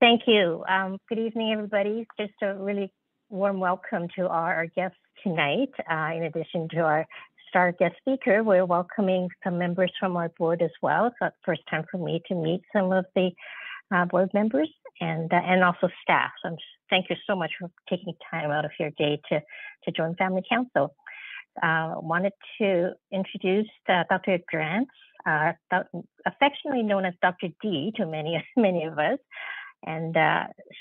Thank you. Good evening, everybody. Just a really warm welcome to our guests tonight. In addition to our star guest speaker, we're welcoming some members from our board as well. So it's the first time for me to meet some of the board members and also staff. So thank you so much for taking time out of your day to join Family Council. Wanted to introduce Dr. Drance, affectionately known as Dr. D to many of us. And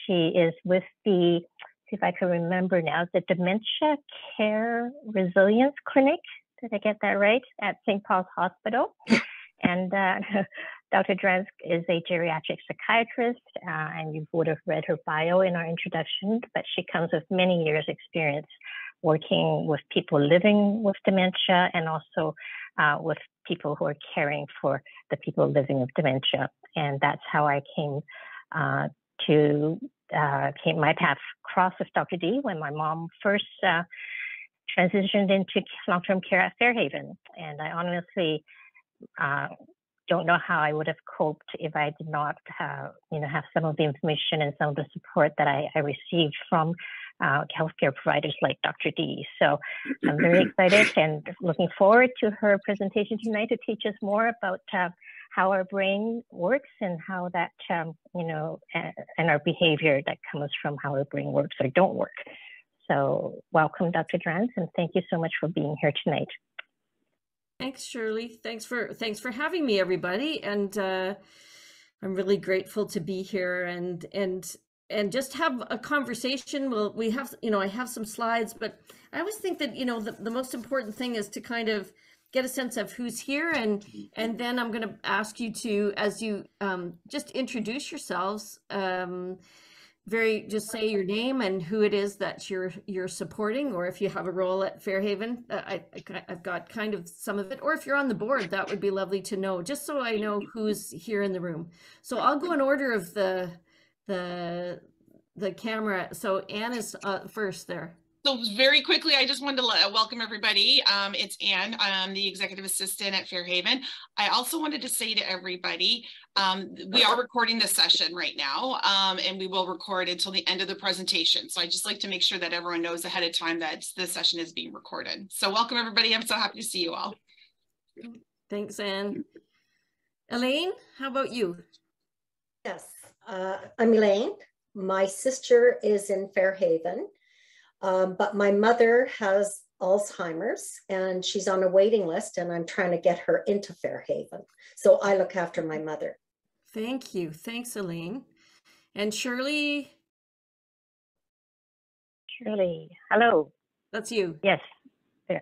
she is with the, see if I can remember now, the Dementia Care Resilience Clinic. Did I get that right? At St. Paul's Hospital. And Dr. Drance is a geriatric psychiatrist, and you would have read her bio in our introduction, but she comes with many years' experience working with people living with dementia and also with people who are caring for the people living with dementia. And that's how I came my path crossed with Dr. D when my mom first transitioned into long-term care at Fairhaven. And I honestly don't know how I would have coped if I did not have some of the information and some of the support that I received from healthcare providers like Dr. D. So I'm very excited and looking forward to her presentation tonight to teach us more about how our brain works and how that, and our behavior that comes from how our brain works or don't work. So welcome, Dr. Drance, and thank you so much for being here tonight. Thanks, Shirley. Thanks for having me, everybody. And I'm really grateful to be here and just have a conversation. Well, we have, I have some slides, but I always think that, the most important thing is to kind of get a sense of who's here. And then I'm going to ask you to, as you just introduce yourselves, just say your name and who it is that you're supporting, or if you have a role at Fairhaven. I've got kind of some of it, or if you're on the board, that would be lovely to know, just so I know who's here in the room. So I'll go in order of the camera. So Anne is first there. So very quickly, I just wanted to welcome everybody. It's Anne. I'm the executive assistant at Fairhaven. I also wanted to say to everybody, we are recording this session right now, and we will record until the end of the presentation. So I just like to make sure that everyone knows ahead of time that this session is being recorded. So welcome everybody. I'm so happy to see you all. Thanks, Anne. Elaine, how about you? Yes, I'm Elaine. My sister is in Fairhaven. But my mother has Alzheimer's and she's on a waiting list, and I'm trying to get her into Fairhaven. So I look after my mother. Thank you. Thanks, Elaine. And Shirley? Shirley, hello. That's you. Yes,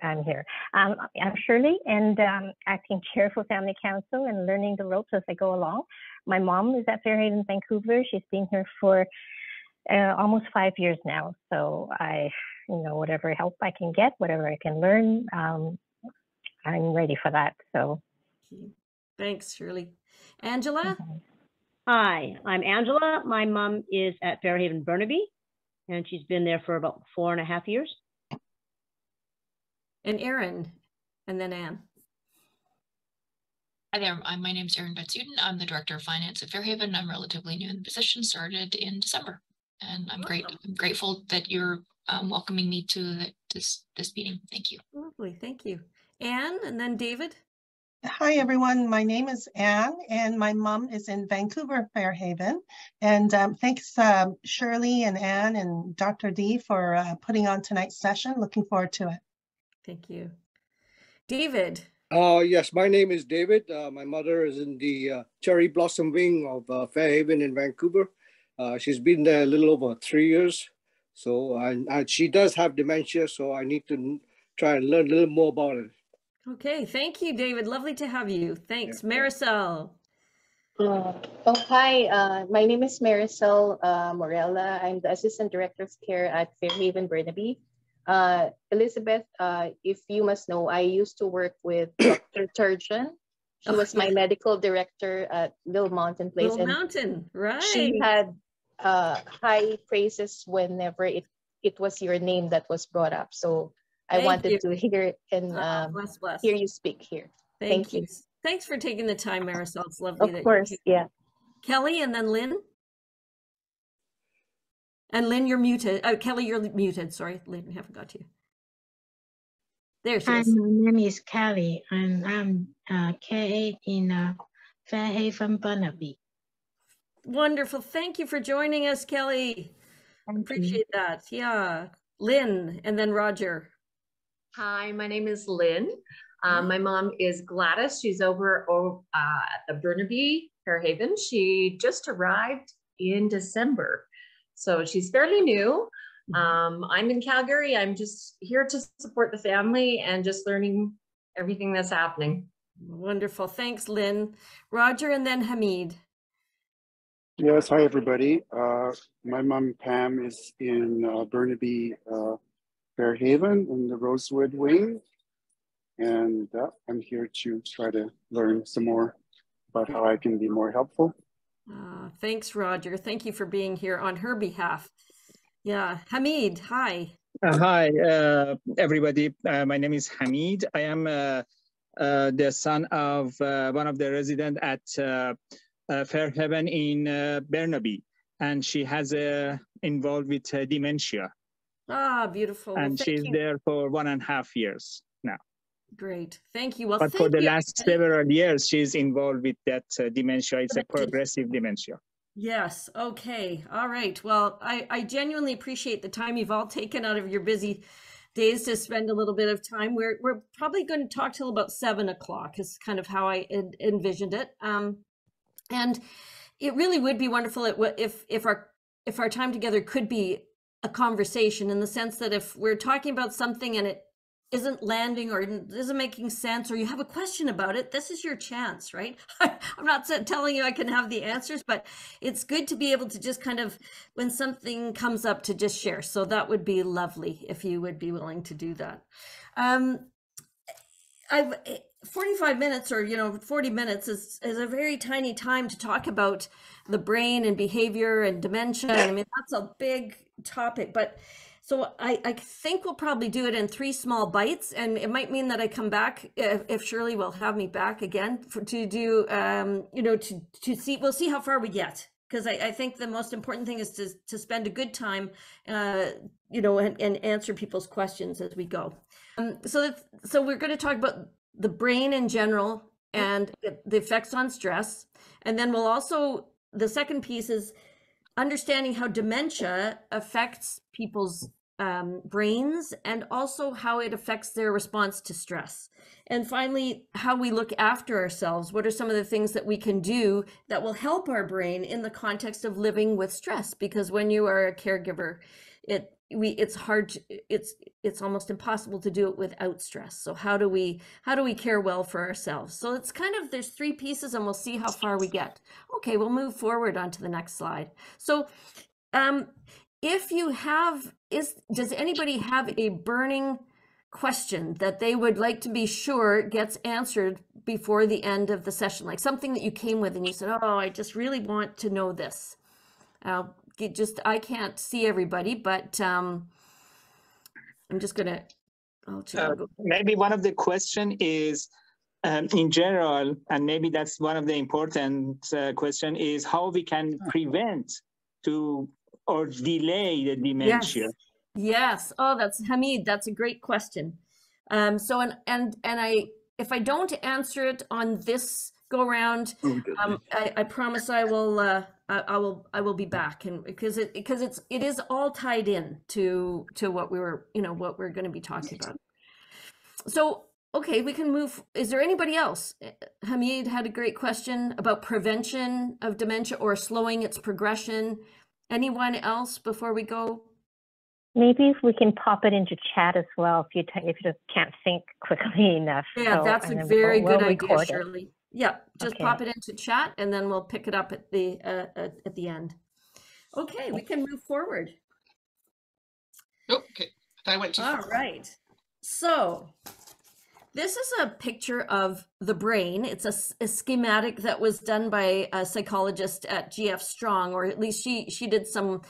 I'm here. I'm Shirley, and acting chair for Family Council and learning the ropes as I go along. My mom is at Fairhaven, Vancouver. She's been here for almost 5 years now. So I, whatever help I can get, whatever I can learn, I'm ready for that. So thanks, Shirley. Angela? Hi, I'm Angela. My mom is at Fairhaven Burnaby, and she's been there for about 4.5 years. And Erin, and then Anne. Hi there, my name is Erin Betsuden. I'm the Director of Finance at Fairhaven. I'm relatively new in the position, started in December. And I'm grateful that you're welcoming me to this meeting. Thank you. Lovely, thank you. Anne, and then David. Hi, everyone. My name is Anne, and my mom is in Vancouver, Fairhaven. And thanks, Shirley and Anne and Dr. D for putting on tonight's session. Looking forward to it. Thank you. David. Yes, my name is David. My mother is in the Cherry Blossom Wing of Fairhaven in Vancouver. She's been there a little over 3 years. So she does have dementia, so I need to try and learn a little more about it. Okay, thank you, David. Lovely to have you. Thanks. Yeah. Marisol. Hi, my name is Marisol Morella. I'm the Assistant Director of Care at Fairhaven Burnaby. Elisabeth, if you must know, I used to work with Dr. Turgeon. She was my medical director at Little Mountain Place. Little Mountain, right. She had high praises whenever it was your name that was brought up. So I wanted to hear and hear you speak here. Thank you. Thanks for taking the time, Marisol. It's lovely. Of course, yeah. Kelly, and then Lynn. And Lynn, you're muted. Kelly, you're muted. Sorry, Lynn, we haven't got to you. There she is. My name is Kelly, and I'm K8 in Fairhaven, Burnaby. Wonderful. Thank you for joining us, Kelly. Appreciate that. Yeah. Lynn, and then Roger. Hi, my name is Lynn. My mom is Gladys. She's over at the Burnaby, Fairhaven. She just arrived in December, so she's fairly new. I'm in Calgary. I'm just here to support the family and just learning everything that's happening. Wonderful. Thanks, Lynn. Roger, and then Hamid. Yes, hi everybody. My mom Pam is in Burnaby, Fairhaven in the Rosewood wing. And I'm here to try to learn some more about how I can be more helpful. Thanks, Roger. Thank you for being here on her behalf. Yeah, Hamid, hi. Hi, everybody. My name is Hamid. I am the son of one of the residents at Fairhaven in Burnaby, and she has involved with dementia. Ah, beautiful. And she's there for 1.5 years now. Great, thank you. Well, but for the last several years, she's involved with that dementia. It's a progressive dementia. Yes. Okay. All right. Well, I genuinely appreciate the time you've all taken out of your busy days to spend a little bit of time. We're probably going to talk till about 7 o'clock is kind of how I envisioned it. And it really would be wonderful if our time together could be a conversation, in the sense that if we're talking about something and it isn't landing or isn't making sense, or you have a question about it, this is your chance, right? I'm not telling you I can have the answers, but it's good to be able to just kind of, when something comes up, to just share. So that would be lovely if you would be willing to do that. 45 minutes or 40 minutes is a very tiny time to talk about the brain and behavior and dementia. I mean, that's a big topic, but so I think we'll probably do it in 3 small bites, and it might mean that I come back if Shirley will have me back again to do to see, we'll see how far we get, because I think the most important thing is to spend a good time and answer people's questions as we go. So we're going to talk about the brain in general and the effects on stress, and then we'll also, the second piece is understanding how dementia affects people's brains, and also how it affects their response to stress. And finally, how we look after ourselves. What are some of the things that we can do that will help our brain in the context of living with stress? Because when you are a caregiver, it's hard, it's almost impossible to do it without stress. So how do we care well for ourselves? So it's kind of, there's 3 pieces, and we'll see how far we get. Okay, we'll move forward onto the next slide. So if you have, does anybody have a burning question that they would like to be sure gets answered before the end of the session? Like something that you came with and you said, oh, I just really want to know this. I can't see everybody, but I'm just gonna, maybe one of the question is, in general, and maybe that's one of the important question, is how we can prevent or delay the dementia. Yes. Oh, that's Hamid. That's a great question. So if I don't answer it on this go round, I promise I will be back, and because it is all tied in to what we're going to be talking about. So okay, we can move. Is there anybody else? Hamid had a great question about prevention of dementia or slowing its progression. Anyone else before we go? Maybe if we can pop it into chat as well, if you just can't think quickly enough. Yeah, so, that's a very good idea, Shirley. Yeah, just okay. Pop it into chat, and then we'll pick it up at the end. Okay, we can move forward. Okay, I went too far. All right. So this is a picture of the brain. It's a schematic that was done by a psychologist at GF Strong, or at least she did some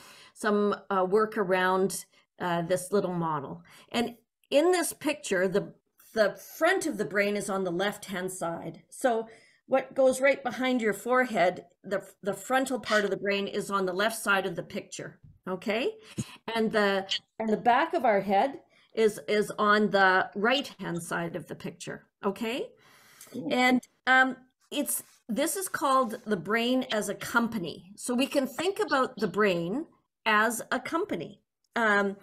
work around this little model. And in this picture, the front of the brain is on the left-hand side. So what goes right behind your forehead, the frontal part of the brain is on the left side of the picture. okay? And the back of our head is on the right-hand side of the picture, okay? And this is called the brain as a company. So we can think about the brain as a company. And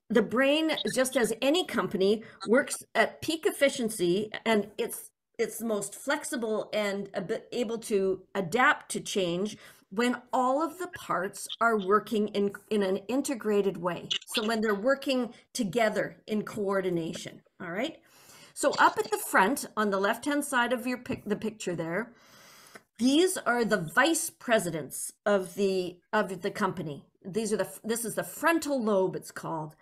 the brain, just as any company, works at peak efficiency, and it's the most flexible and able to adapt to change when all of the parts are working in an integrated way. So when they're working together in coordination, all right? So up at the front on the left-hand side of the picture there, these are the vice presidents of the company. This is the frontal lobe, it's called.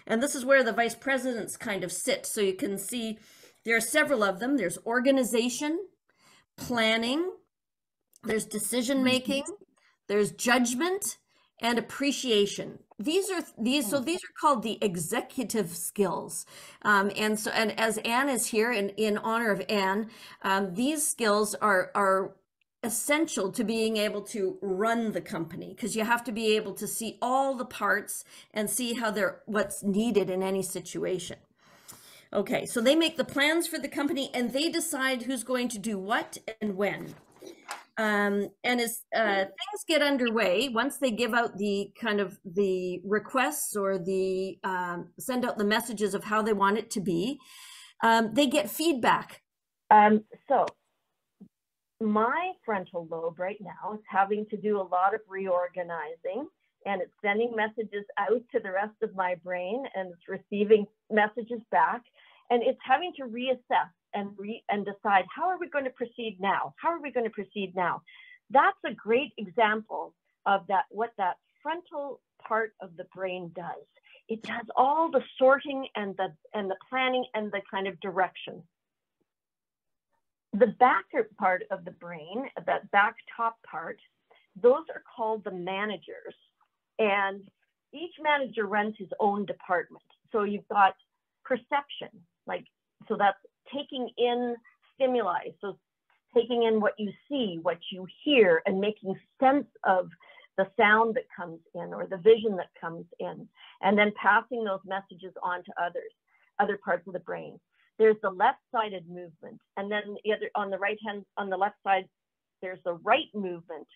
And this is where the vice presidents kind of sit. So you can see there are several of them. There's organization, planning, there's decision making, there's judgment, and appreciation. These are called the executive skills. And as Anne is here, in honor of Anne, these skills are essential to being able to run the company, because you have to be able to see all the parts and see how what's needed in any situation. Okay, so they make the plans for the company and they decide who's going to do what and when. And as things get underway, once they give out the requests or send out the messages of how they want it to be, they get feedback. So my frontal lobe right now is having to do a lot of reorganizing, and it's sending messages out to the rest of my brain, and it's receiving messages back, and it's having to reassess and decide, how are we going to proceed now? How are we going to proceed now? That's a great example of what that frontal part of the brain does. It does all the sorting and the planning and the kind of direction. The back part of the brain, that back top part, those are called the managers. And each manager runs his own department. So you've got perception, so that's taking in stimuli. So taking in what you see, what you hear, and making sense of the sound that comes in or the vision that comes in, and then passing those messages on to other parts of the brain. There's the left-sided movement, and then on the left side, there's the right movement,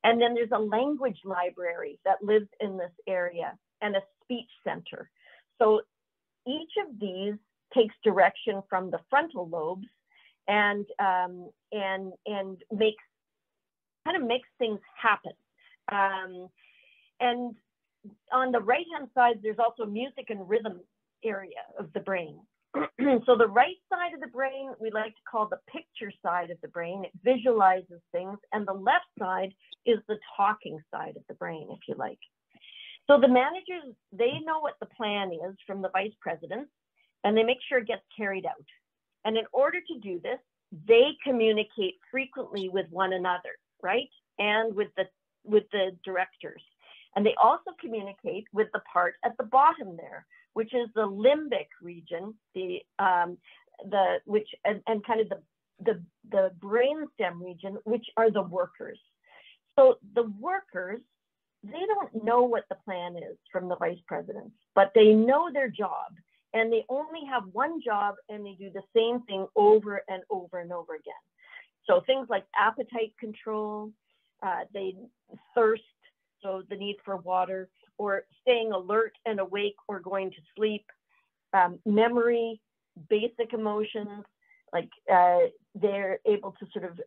and then there's a language library that lives in this area, and a speech center. So each of these takes direction from the frontal lobes, and makes things happen. And on the right-hand side, there's also music and rhythm area of the brain. So the right side of the brain, we like to call the picture side of the brain. It visualizes things. And the left side is the talking side of the brain, if you like. So the managers, they know what the plan is from the vice presidents, and they make sure it gets carried out. And in order to do this, they communicate frequently with one another, right? And with the directors. And they also communicate with the part at the bottom there, which is the limbic region, the brainstem region, which are the workers. So the workers, they don't know what the plan is from the vice presidents, but they know their job, and they only have one job, and they do the same thing over and over and over again. So things like appetite control, they thirst, so the need for water, or staying alert and awake or going to sleep, memory, basic emotions, like they're able to sort of,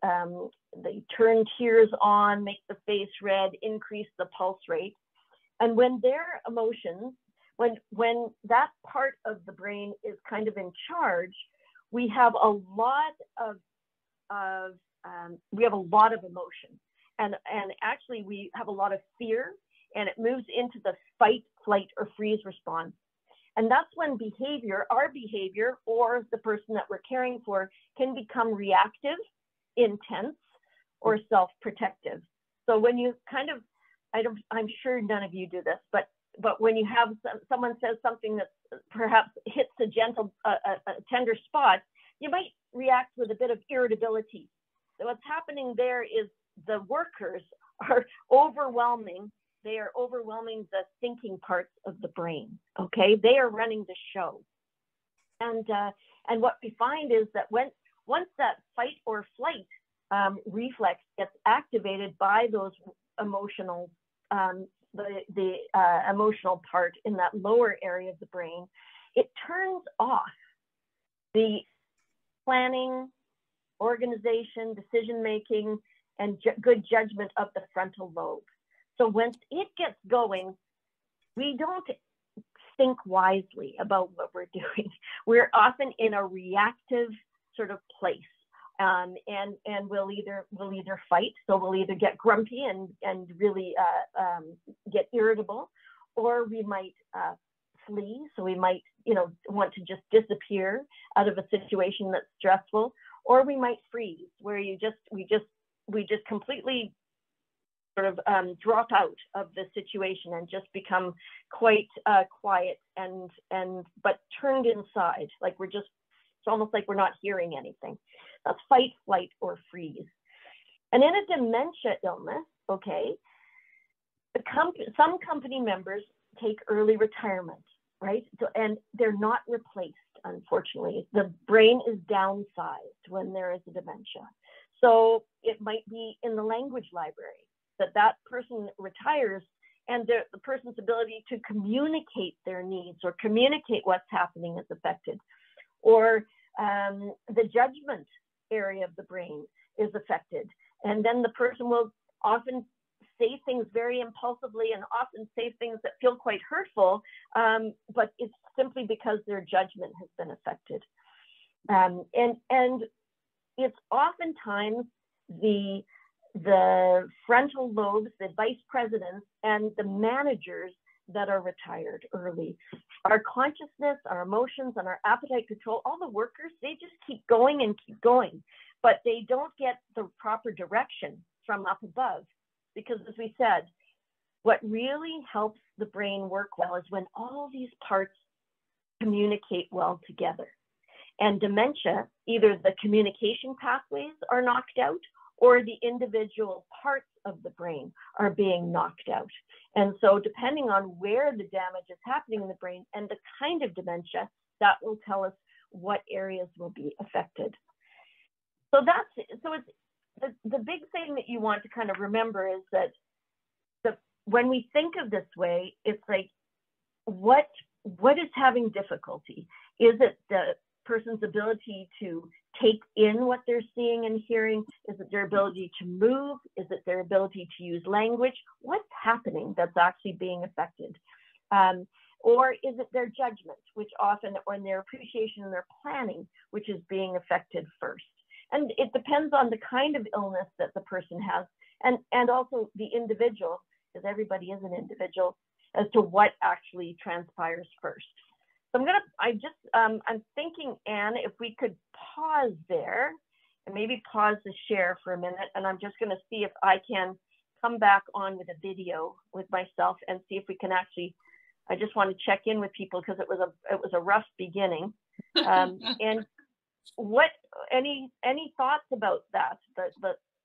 they turn tears on, make the face red, increase the pulse rate. And when their emotions, when that part of the brain is kind of in charge, we have a lot of emotion. And actually we have a lot of fear, and it moves into the fight, flight, or freeze response. And that's when our behavior, or the person that we're caring for, can become reactive, intense, or self-protective. So when you I'm sure none of you do this, but when you have someone says something that perhaps hits a tender spot, you might react with a bit of irritability. So what's happening there is the workers are overwhelming they are overwhelming the thinking parts of the brain. Okay, they are running the show. And what we find is that once that fight or flight reflex gets activated by those emotional, the emotional part in that lower area of the brain, it turns off the planning, organization, decision-making, and good judgment of the frontal lobe. So once it gets going, we don't think wisely about what we're doing. We're often in a reactive sort of place. And we'll either fight, so we'll either get grumpy and really get irritable, or we might flee, so we might want to just disappear out of a situation that's stressful, or we might freeze, where we just completely sort of drop out of the situation and just become quite quiet but turned inside, like it's almost like we're not hearing anything. That's fight, flight, or freeze. And in a dementia illness, okay, some company members take early retirement, right? So, and they're not replaced, unfortunately. The brain is downsized when there is a dementia. So it might be in the language library that person retires, and the person's ability to communicate their needs or communicate what's happening is affected. Or the judgment area of the brain is affected. And then the person will often say things very impulsively and often say things that feel quite hurtful, but it's simply because their judgment has been affected. And it's oftentimes the frontal lobes, the vice presidents, and the managers that are retired early. Our consciousness, our emotions, and our appetite control, all the workers, they just keep going and keep going, but they don't get the proper direction from up above. Because as we said, what really helps the brain work well is when all these parts communicate well together. And dementia, either the communication pathways are knocked out or the individual parts of the brain are being knocked out. And so depending on where the damage is happening in the brain and the kind of dementia, that will tell us what areas will be affected. So it's the big thing that you want to kind of remember is that when we think of this way, it's like, what is having difficulty? Is it the person's ability to take in what they're seeing and hearing? Is it their ability to move? Is it their ability to use language? What's happening that's actually being affected? Or is it their judgment, which often, or in their appreciation and their planning, which is being affected first? And it depends on the kind of illness that the person has, and also the individual, because everybody is an individual, as to what actually transpires first. So I'm thinking, Anne, if we could pause there and maybe pause the share for a minute, and I'm just going to see if I can come back on with a video with myself and see if we can actually, I just want to check in with people because it was a rough beginning. And any thoughts about that?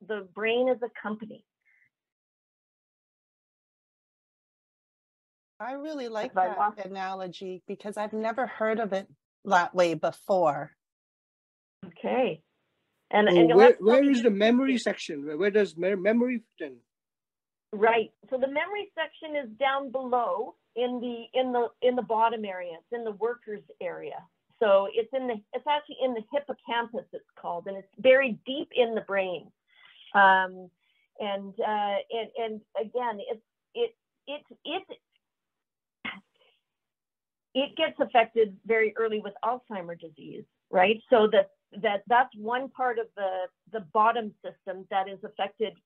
The brain as a company. I really like that analogy because I've never heard of it that way before. Okay. Where is the memory section? Where does memory fit in? Right. So the memory section is down below in the bottom area. It's in the workers area. So it's actually in the hippocampus, it's called, and it's buried deep in the brain. And again, it gets affected very early with Alzheimer's disease, right? So that's one part of the bottom system that is affected,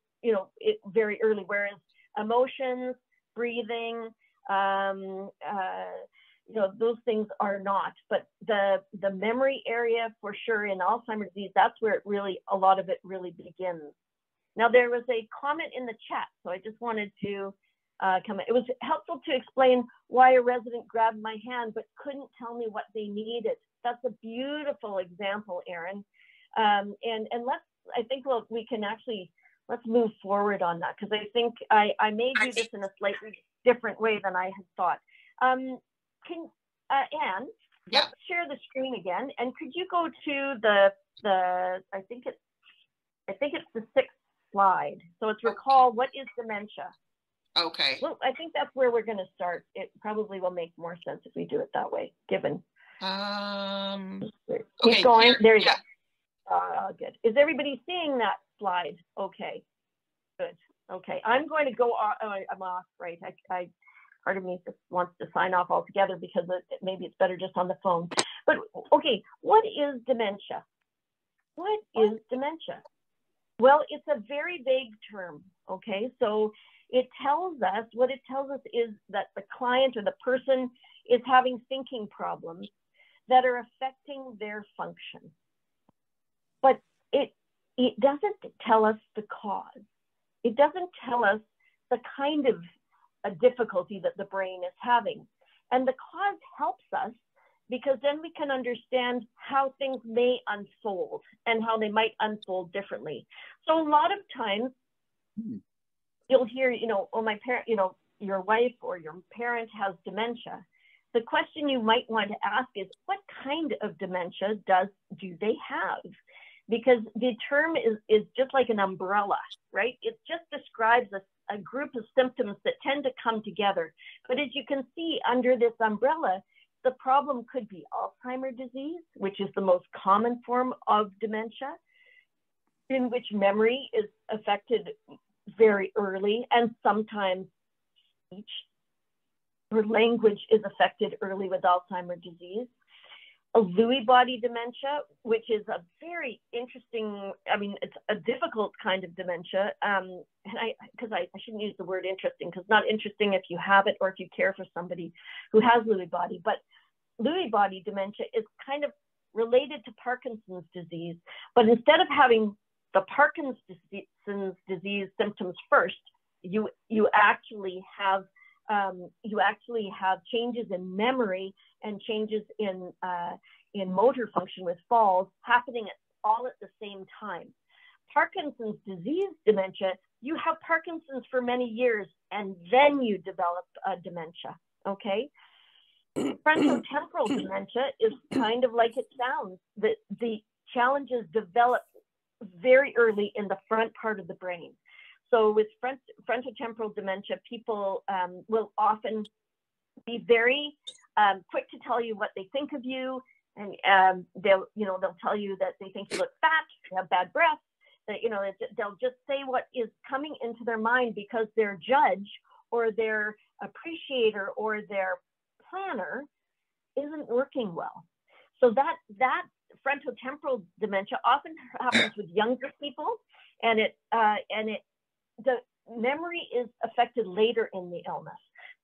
very early, whereas emotions, breathing, those things are not. But the memory area, for sure, in Alzheimer's disease, that's where a lot of it really begins. Now, there was a comment in the chat, so I just wanted to comment. It was helpful to explain why a resident grabbed my hand but couldn't tell me what they needed. That's a beautiful example, Erin. And I think we can actually let's move forward on that, because I think I may do this in a slightly different way than I had thought. Anne, let's share the screen again, and could you go to the I think it's the 6th slide. So it's recall what is dementia. Okay. Well, I think that's where we're going to start. It probably will make more sense if we do it that way, given. Keep going. There you go. Good. Is everybody seeing that slide? Okay. Good. Okay. I'm going to go off. I'm off, right? Part of me just wants to sign off altogether because maybe it's better just on the phone. But okay, what is dementia? What is dementia? Well, it's a very vague term. Okay, so what it tells us is that the client or the person is having thinking problems that are affecting their function. But it doesn't tell us the cause. It doesn't tell us the kind of a difficulty that the brain is having. And the cause helps us because then we can understand how things may unfold and how they might unfold differently. So a lot of times you'll hear, oh, my parent, your wife or your parent has dementia. The question you might want to ask is, what kind of dementia do they have? Because the term is just like an umbrella, right? It just describes a group of symptoms that tend to come together. But as you can see under this umbrella, the problem could be Alzheimer's disease, which is the most common form of dementia, in which memory is affected very early, and sometimes speech or language is affected early with Alzheimer's disease. A Lewy body dementia, which is a very interesting, it's a difficult kind of dementia. Because I shouldn't use the word interesting, because it's not interesting if you have it or if you care for somebody who has Lewy body. But Lewy body dementia is kind of related to Parkinson's disease. But instead of having the Parkinson's disease symptoms first, you actually have changes in memory and changes in motor function with falls happening all at the same time. Parkinson's disease dementia, you have Parkinson's for many years and then you develop dementia, okay? Frontotemporal dementia is kind of like it sounds. The challenges develop very early in the front part of the brain. So with frontotemporal dementia, people will often be very quick to tell you what they think of you, and they'll tell you that they think you look fat, you have bad breath. That they'll just say what is coming into their mind because their judge or their appreciator or their planner isn't working well. So that frontotemporal dementia often happens with younger people, and the memory is affected later in the illness.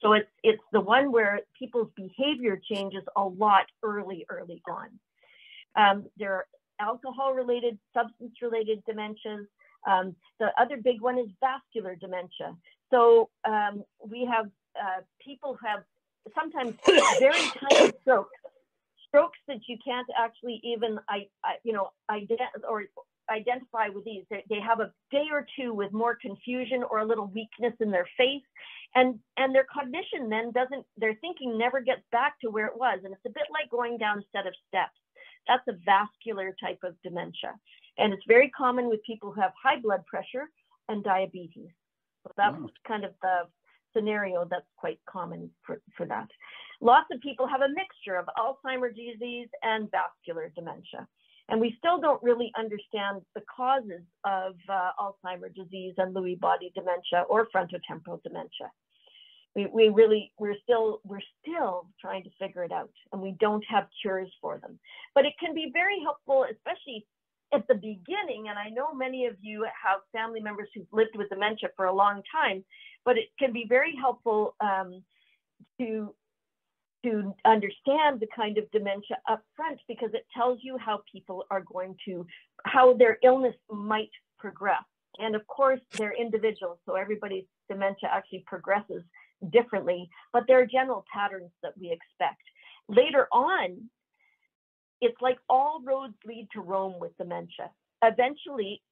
So it's the one where people's behavior changes a lot early on. There are alcohol-related, substance-related dementias. The other big one is vascular dementia. So we have people who have sometimes very tiny strokes that you can't actually even identify with these. They have a day or two with more confusion or a little weakness in their face, and their cognition then their thinking never gets back to where it was. And it's a bit like going down a set of steps. That's a vascular type of dementia. And it's very common with people who have high blood pressure and diabetes. So that's kind of the scenario that's quite common for that. Lots of people have a mixture of Alzheimer's disease and vascular dementia. And we still don't really understand the causes of Alzheimer's disease and Lewy body dementia or frontotemporal dementia. We're still trying to figure it out, and we don't have cures for them. But it can be very helpful, especially at the beginning. And I know many of you have family members who've lived with dementia for a long time, but it can be very helpful to understand the kind of dementia up front, because it tells you how people are how their illness might progress. And of course, they're individuals, so everybody's dementia actually progresses differently, but there are general patterns that we expect. Later on, it's like all roads lead to Rome with dementia. Eventually,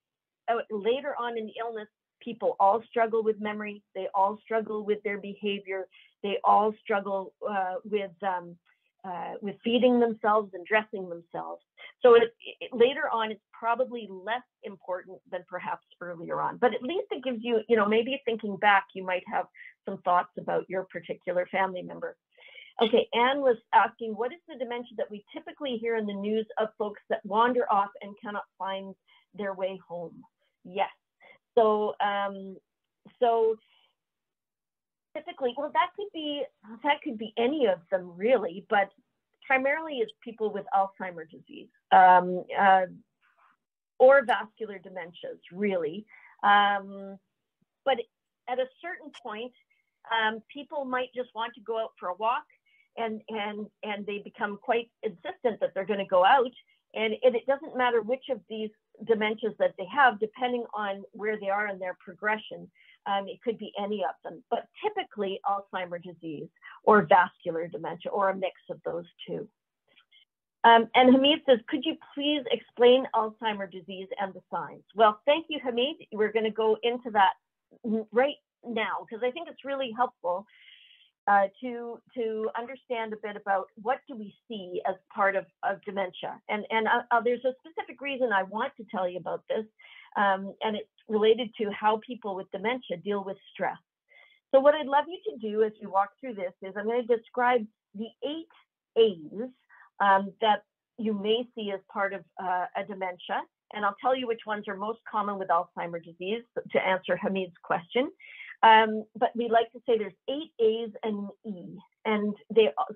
later on in the illness, people all struggle with memory. They all struggle with their behavior. They all struggle with feeding themselves and dressing themselves. So later on, it's probably less important than perhaps earlier on. But at least it gives you, maybe thinking back, you might have some thoughts about your particular family member. Okay, Anne was asking, what is the dementia that we typically hear in the news of folks that wander off and cannot find their way home? Yes. So typically, well, that could be any of them really, but primarily it's people with Alzheimer's disease or vascular dementias, really. But at a certain point, people might just want to go out for a walk, and they become quite insistent that they're going to go out. And it doesn't matter which of these dementias that they have, depending on where they are in their progression. It could be any of them, but typically Alzheimer's disease or vascular dementia or a mix of those two. And Hamid says, could you please explain Alzheimer's disease and the signs? Well, thank you, Hamid. We're going to go into that right now because I think it's really helpful to understand a bit about what do we see as part of dementia. And there's a specific reason I want to tell you about this, and it's related to how people with dementia deal with stress. So what I'd love you to do as we walk through this is I'm going to describe the 8 A's that you may see as part of a dementia. And I'll tell you which ones are most common with Alzheimer's disease to answer Hamid's question. But we like to say there's 8 A's and an E, and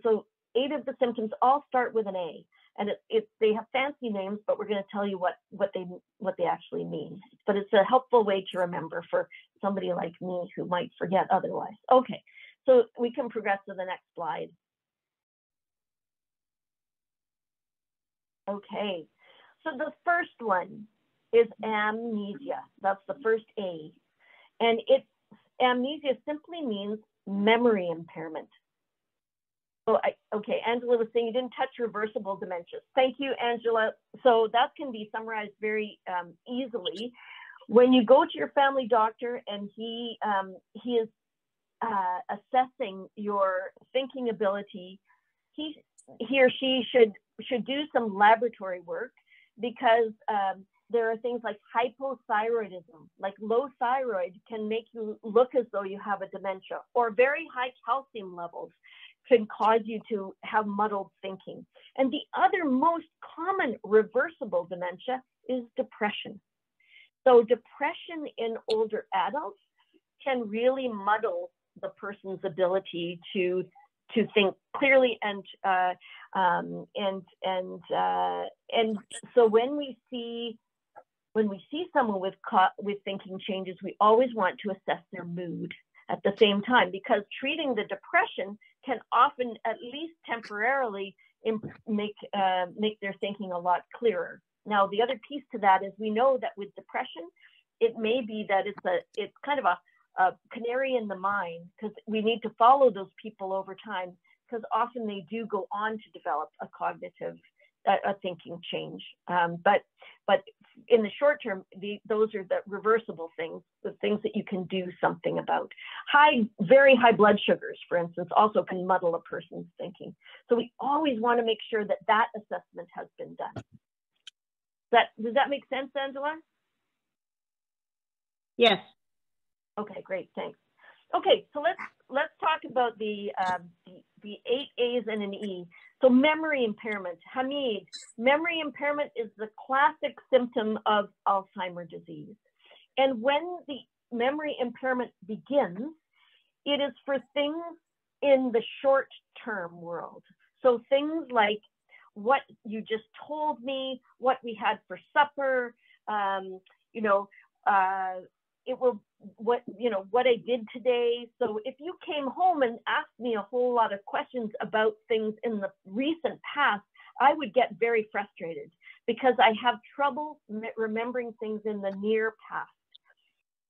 so 8 of the symptoms all start with an A, and they have fancy names, but we're going to tell you what they actually mean. But it's a helpful way to remember for somebody like me who might forget otherwise. Okay, so we can progress to the next slide. Okay, so the first one is amnesia. That's the first A, and amnesia simply means memory impairment. So okay, Angela was saying you didn't touch reversible dementias. Thank you, Angela. So that can be summarized very easily. When you go to your family doctor and he is assessing your thinking ability, he or she should do some laboratory work because there are things like hypothyroidism, like low thyroid can make you look as though you have a dementia, or very high calcium levels can cause you to have muddled thinking. And the other most common reversible dementia is depression. So depression in older adults can really muddle the person's ability to think clearly, and so when we see someone with thinking changes, we always want to assess their mood at the same time, because treating the depression can often, at least temporarily, make their thinking a lot clearer. Now, the other piece to that is we know that with depression, it may be that it's kind of a canary in the mine, because we need to follow those people over time, because often they do go on to develop a cognitive, a thinking change. But in the short term, those are the reversible things, the things that you can do something about. Very high blood sugars, for instance, also can muddle a person's thinking. So we always want to make sure that that assessment has been done. Does that make sense, Angela? Yes. Okay, great, thanks. Okay, so let's talk about the 8 A's and an E. So memory impairment. Hamid, memory impairment is the classic symptom of Alzheimer's disease. And when the memory impairment begins, it is for things in the short-term world. So things like what you just told me, what we had for supper, what I did today. So if you came home and asked me a whole lot of questions about things in the recent past, I would get very frustrated because I have trouble remembering things in the near past.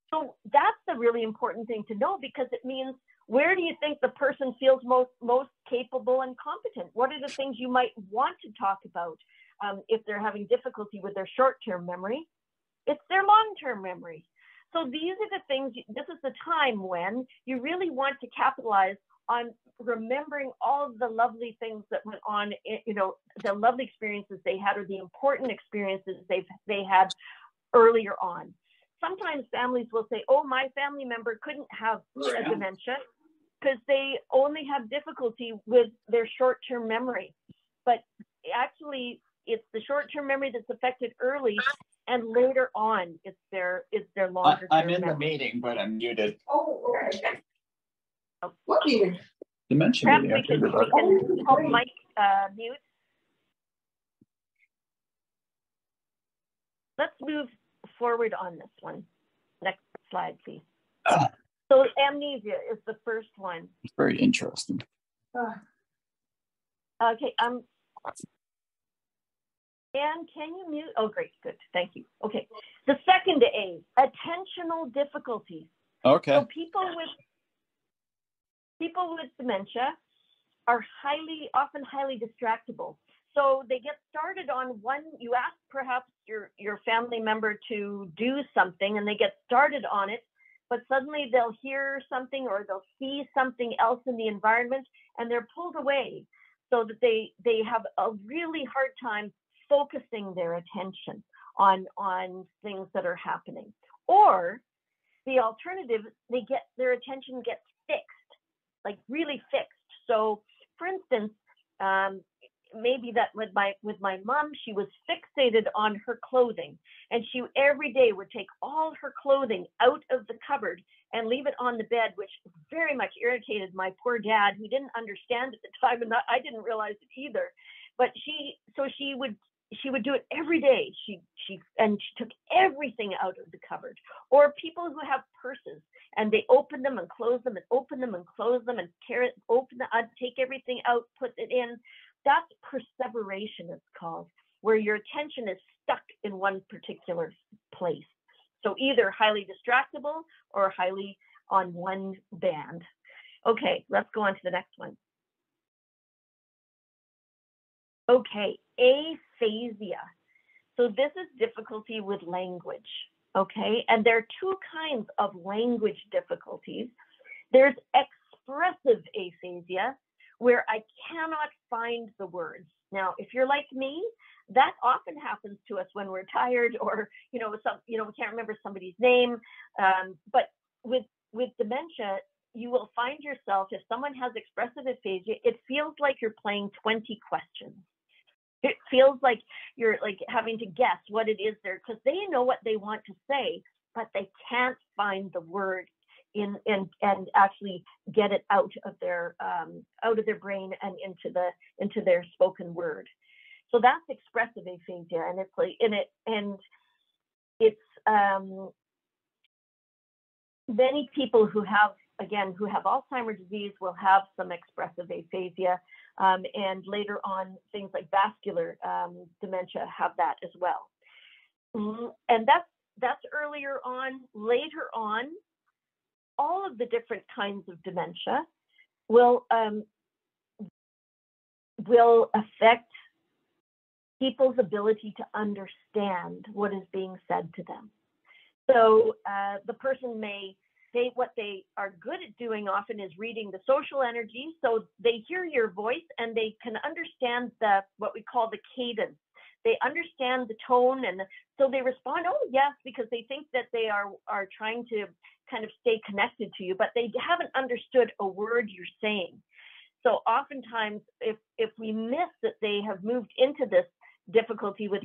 So that's the really important thing to know, because it means, where do you think the person feels most capable and competent? What are the things you might want to talk about if they're having difficulty with their short-term memory? it's their long-term memory. So these are the things, this is the time when you really want to capitalize on remembering all of the lovely things that went on, you know, the lovely experiences they had or the important experiences they had earlier on. Sometimes families will say, oh, my family member couldn't have a dementia because they only have difficulty with their short-term memory. But actually, it's the short-term memory that's affected early, and later on, it's their longer-term I'm in memory. the meeting, but I'm muted. Oh, okay. What meeting? Dementia Perhaps meeting. we can help Mike mute. Let's move forward on this one. Next slide, please. So amnesia is the first one. It's very interesting. Okay. Anne, can you mute? Oh, great. Good. Thank you. Okay. The second A, attentional difficulties. Okay. So people with dementia are often highly distractible. So they get started on one, you ask perhaps your family member to do something and they get started on it, but suddenly they'll hear something or they'll see something else in the environment and they're pulled away, so that they have a really hard time focusing their attention on things that are happening. Or the alternative, their attention gets fixed, like really fixed. So for instance, maybe that with my mom, she was fixated on her clothing, and she every day would take all her clothing out of the cupboard and leave it on the bed, which very much irritated my poor dad, who didn't understand at the time, and I didn't realize it either. But she would do it every day. She took everything out of the cupboard. Or people who have purses and they open them and close them and open them and close them and take everything out, put it in. That's perseveration, it's called, where your attention is stuck in one particular place. So either highly distractible or highly on one band. Okay, let's go on to the next one. Okay, aphasia. So this is difficulty with language, okay? And there are two kinds of language difficulties. There's expressive aphasia, where I cannot find the words. Now, if you're like me, that often happens to us when we're tired, or we can't remember somebody's name. But with dementia, you will find yourself, if someone has expressive aphasia, it feels like you're playing 20 questions. It feels like you're like having to guess what it is there, because they know what they want to say, but they can't find the word and actually get it out of their brain and into their spoken word. So that's expressive aphasia, and it's like many people who have Alzheimer's disease will have some expressive aphasia, and later on things like vascular dementia have that as well. And that's earlier on. Later on, all of the different kinds of dementia will affect people's ability to understand what is being said to them. So the person may say what they are good at doing often is reading the social energy. So they hear your voice and they can understand what we call the cadence. They understand the tone, and so they respond, oh yes, because they think that they are trying to kind of stay connected to you, but they haven't understood a word you're saying. So oftentimes, if we miss that they have moved into this difficulty with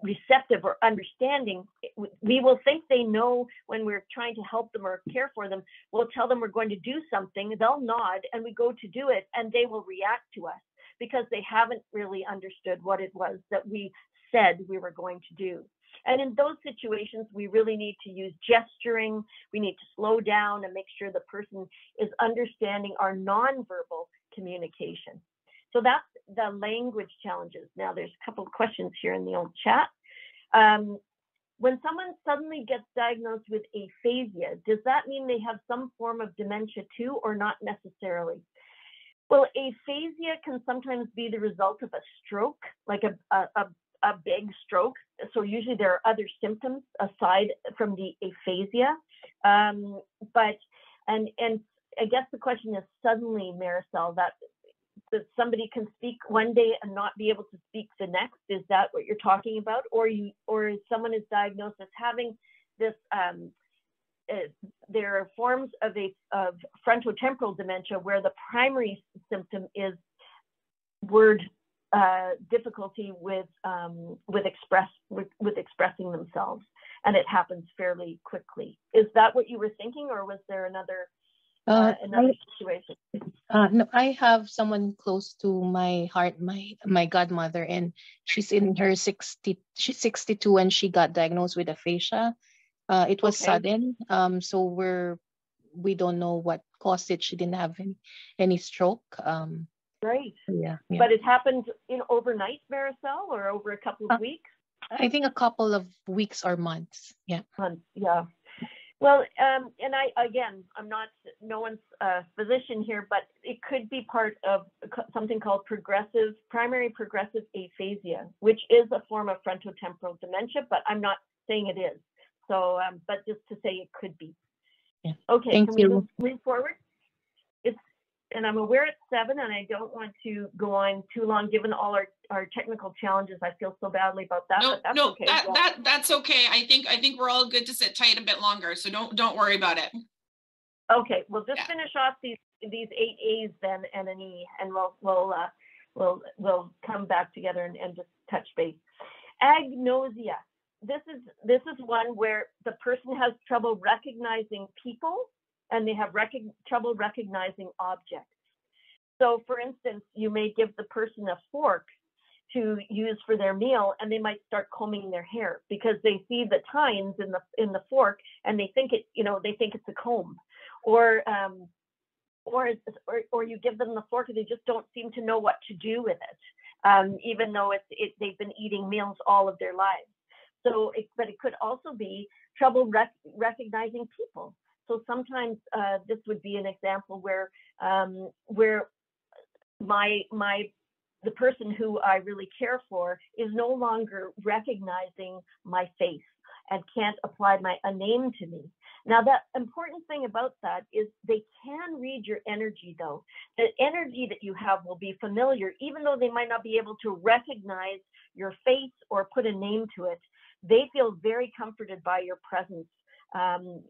receptive or understanding, we will think they know when we're trying to help them or care for them. We'll tell them we're going to do something, they'll nod, and we go to do it, and they will react to us because they haven't really understood what it was that we said we were going to do. And in those situations, we really need to use gesturing. We need to slow down and make sure the person is understanding our nonverbal communication. So that's the language challenges. Now, there's a couple of questions here in the old chat. When someone suddenly gets diagnosed with aphasia, does that mean they have some form of dementia too, or not necessarily? Well, aphasia can sometimes be the result of a stroke, like a a big stroke. So usually there are other symptoms aside from the aphasia. But I guess the question is, suddenly, Marisol, that somebody can speak one day and not be able to speak the next. Is that what you're talking about? Or someone is diagnosed as having this, there are forms of frontotemporal dementia where the primary symptom is word difficulty with expressing themselves, and it happens fairly quickly. Is that what you were thinking, or was there another situation? No, I have someone close to my heart, my godmother, and she's in her 60. She's 62, and she got diagnosed with aphasia. It was sudden, so we don't know what caused it. She didn't have any stroke. Right. Yeah. But it happened overnight, Marisol, or over a couple of weeks? I think a couple of weeks or months. Yeah. Months. Yeah. Well, and I'm not, no one's a physician here, but it could be part of something called primary progressive aphasia, which is a form of frontotemporal dementia, but I'm not saying it is. So, but just to say it could be. Yeah. Okay, Thank can you. we move forward? And I'm aware it's 7, and I don't want to go on too long, given all our technical challenges. I feel so badly about that. No, but that's no, okay. that's okay. I think we're all good to sit tight a bit longer, so don't worry about it. Okay, we'll just finish off these 8 A's then and an E, and we'll come back together and just touch base. Agnosia. This is one where the person has trouble recognizing people, and they have trouble recognizing objects. So for instance, you may give the person a fork to use for their meal, and they might start combing their hair because they see the tines in the fork, and they think it's a comb. Or you give them the fork and they just don't seem to know what to do with it, even though they've been eating meals all of their lives. So, but it could also be trouble recognizing people. So sometimes this would be an example where the person who I really care for is no longer recognizing my face and can't apply a name to me. Now, that important thing about that is they can read your energy, though. The energy that you have will be familiar, even though they might not be able to recognize your face or put a name to it. They feel very comforted by your presence,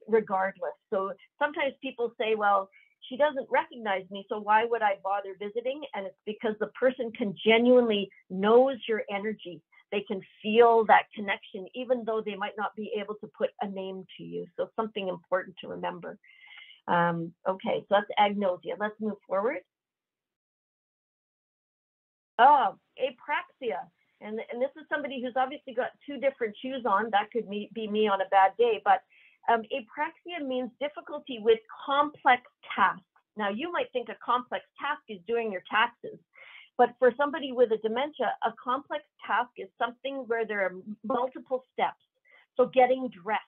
regardless. So sometimes people say, well, she doesn't recognize me, so why would I bother visiting? And it's because the person can genuinely knows your energy. They can feel that connection, even though they might not be able to put a name to you. So something important to remember. Okay, so that's agnosia. Let's move forward. Oh, apraxia. And this is somebody who's obviously got 2 different shoes on. That could be me on a bad day. But apraxia means difficulty with complex tasks. Now, you might think a complex task is doing your taxes. But for somebody with a dementia, a complex task is something where there are multiple steps. So getting dressed,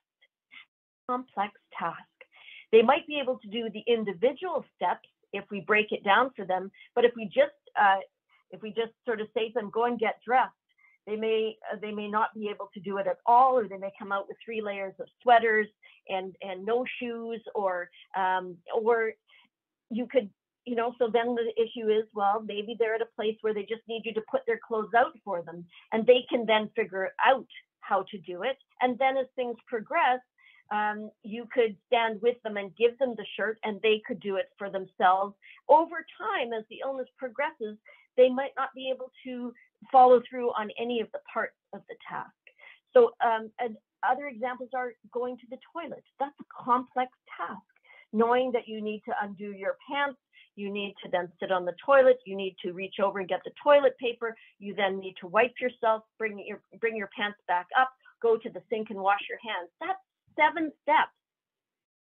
complex task. They might be able to do the individual steps if we break it down for them. But if we just sort of say to them, go and get dressed, they may not be able to do it at all, or they may come out with 3 layers of sweaters and no shoes, or you could. So then the issue is, well, maybe they're at a place where they just need you to put their clothes out for them, and they can then figure out how to do it. And then as things progress, you could stand with them and give them the shirt, and they could do it for themselves. Over time, as the illness progresses, they might not be able to follow through on any of the parts of the task. So and other examples are going to the toilet. That's a complex task. Knowing that you need to undo your pants, you need to then sit on the toilet, you need to reach over and get the toilet paper, you then need to wipe yourself, bring your pants back up, go to the sink and wash your hands. That's 7 steps.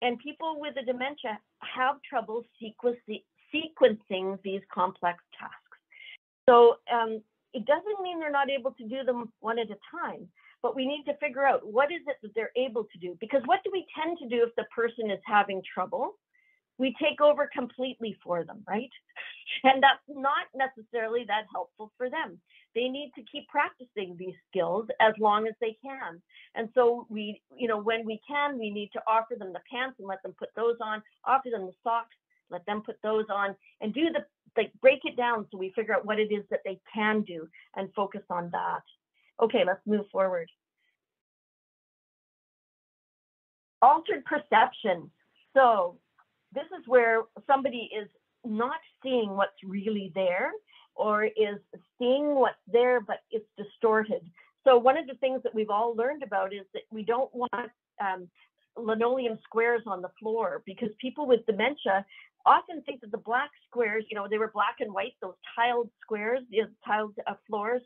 And people with a dementia have trouble sequencing these complex tasks. So it doesn't mean they're not able to do them one at a time, but we need to figure out what is it that they're able to do. Because what do we tend to do if the person is having trouble? we take over completely for them, right? And that's not necessarily that helpful for them. They need to keep practicing these skills as long as they can. And so we, you know, when we can, we need to offer them the pants and let them put those on, offer them the socks, let them put those on, and do the, like, break it down so we figure out what it is that they can do and focus on that. Okay, let's move forward. Altered perception. So this is where somebody is not seeing what's really there, or is seeing what's there, but it's distorted. So one of the things that we've all learned about is that we don't want linoleum squares on the floor, because people with dementia often think that the black squares, you know, they were black and white, those tiled squares, the tiled floors,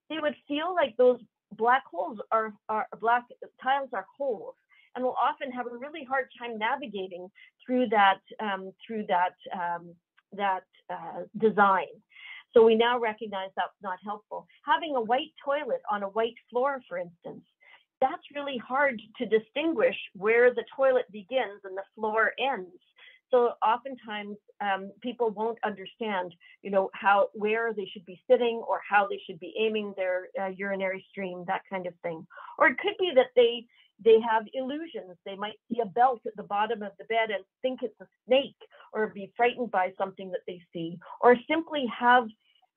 they would feel like those black holes are black tiles are holes, and will often have a really hard time navigating through that design. So we now recognize that's not helpful. Having a white toilet on a white floor, for instance, that's really hard to distinguish where the toilet begins and the floor ends. So oftentimes people won't understand, you know, where they should be sitting or how they should be aiming their urinary stream, that kind of thing. Or it could be that they have illusions. They might see a belt at the bottom of the bed and think it's a snake, or be frightened by something that they see, or simply have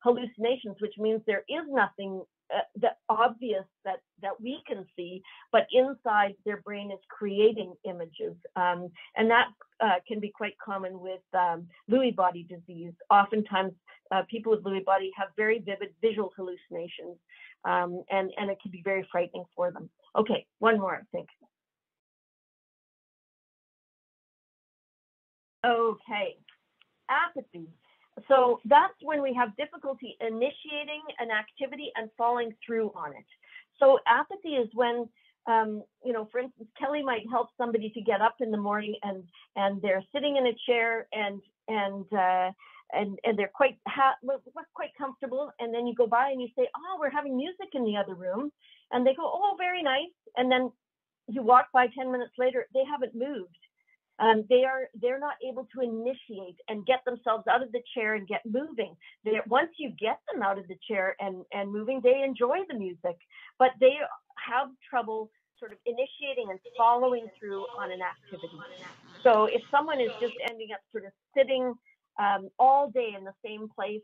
hallucinations, which means there is nothing that obvious that we can see, but inside their brain is creating images. And that can be quite common with Lewy body disease. Oftentimes people with Lewy body have very vivid visual hallucinations, and it can be very frightening for them. Okay, one more, I think. Okay, apathy. So that's when we have difficulty initiating an activity and following through on it. So apathy is when, you know, for instance, Kelly might help somebody to get up in the morning, and they're sitting in a chair and they're quite comfortable, and then you go by and you say, oh, we're having music in the other room, and they go, oh, very nice, and then you walk by 10 minutes later, they haven't moved. They're not able to initiate and get themselves out of the chair and get moving. Once you get them out of the chair and moving, they enjoy the music, but they have trouble sort of initiating and following through on an activity. So if someone is just ending up sort of sitting all day in the same place,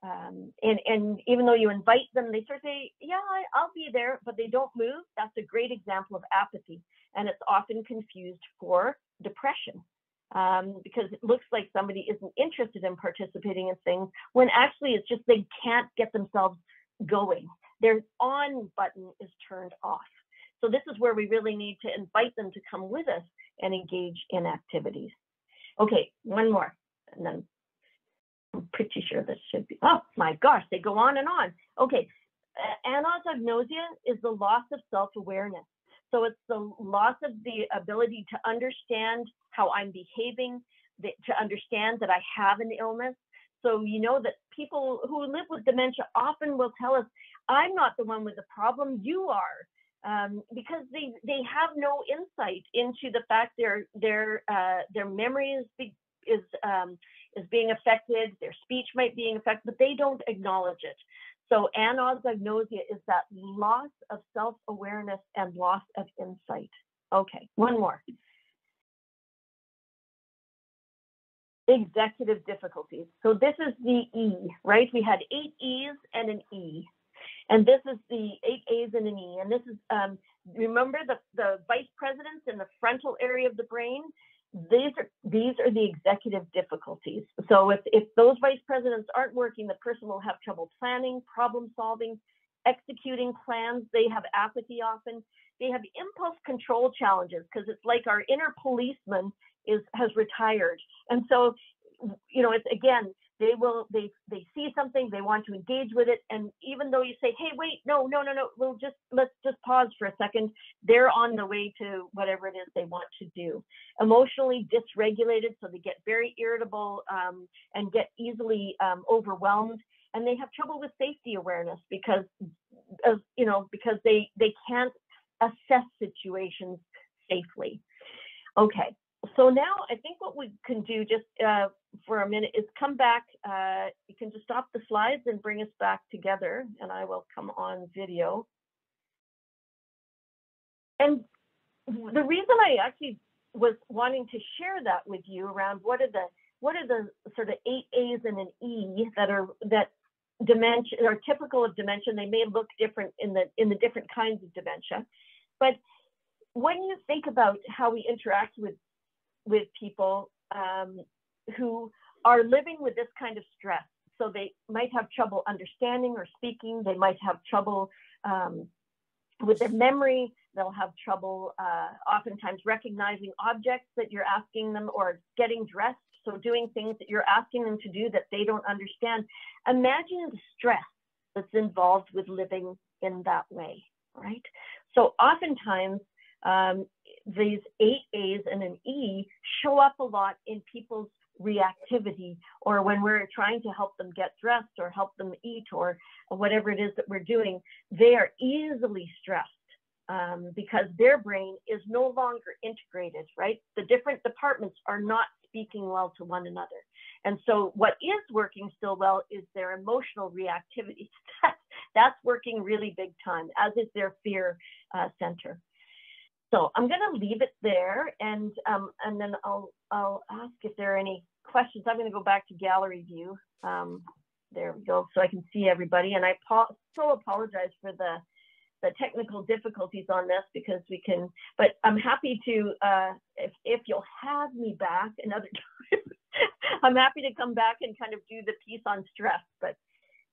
and even though you invite them, they sort of say, yeah, I'll be there, but they don't move, that's a great example of apathy. And it's often confused for depression, because it looks like somebody isn't interested in participating in things, when actually it's just they can't get themselves going. Their on button is turned off. So this is where we really need to invite them to come with us and engage in activities. Okay, one more, and then I'm pretty sure this should be, oh my gosh, they go on and on. Okay, anosognosia is the loss of self-awareness. So it's the loss of the ability to understand how I'm behaving, to understand that I have an illness. So you know that people who live with dementia often will tell us, I'm not the one with the problem, you are. Because they have no insight into the fact their memory is being affected, their speech might be being affected, but they don't acknowledge it. So anosognosia is that loss of self-awareness and loss of insight. Okay, one more. Executive difficulties. So this is the E, right? We had 8 E's and an E. And this is the 8 A's and an E. And this is, remember the vice presidents in the frontal area of the brain? These are the executive difficulties. So if those vice presidents aren't working, the person will have trouble planning, problem solving, executing plans. They have apathy often. They have impulse control challenges, because it's like our inner policeman has retired. And so, you know, it's again, they see something, they want to engage with it, and even though you say, hey, wait, no, let's just pause for a second, they're on the way to whatever it is they want to do. Emotionally dysregulated, so they get very irritable and get easily overwhelmed, and they have trouble with safety awareness because they can't assess situations safely. Okay, So now I think what we can do just for a minute is come back. You can just stop the slides and bring us back together, and I will come on video. And the reason I actually was wanting to share that with you around what are the sort of 8 A's and an E that dementia are typical of dementia. They may look different in the different kinds of dementia, but when you think about how we interact with people who are living with this kind of stress, so they might have trouble understanding or speaking, they might have trouble with their memory, they'll have trouble oftentimes recognizing objects that you're asking them, or getting dressed, so doing things that you're asking them to do that they don't understand. Imagine the stress that's involved with living in that way, right? So oftentimes, these 8 A's and an E show up a lot in people's reactivity, or when we're trying to help them get dressed or help them eat or whatever it is that we're doing, they are easily stressed because their brain is no longer integrated, right? The different departments are not speaking well to one another. And so what is working still well is their emotional reactivity. That's working really big time, as is their fear center. So I'm going to leave it there, and then I'll ask if there are any questions. I'm going to go back to gallery view. There we go, so I can see everybody. And I so apologize for the technical difficulties on this, because we can. But I'm happy to if you'll have me back another time. I'm happy to come back and kind of do the piece on stress. But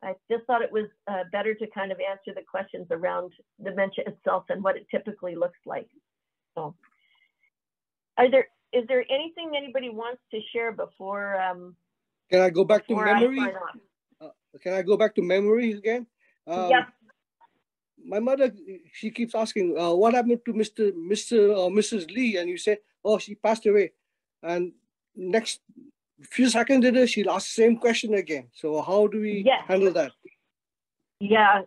I just thought it was better to kind of answer the questions around dementia itself and what it typically looks like. So, is there anything anybody wants to share before? Can I go back to memory? Can I go back to memory again? Yes. My mother, she keeps asking, what happened to Mr. or Mrs. Lee? And you say, oh, she passed away. And next few seconds later, she'll ask the same question again. So how do we handle that? Yeah,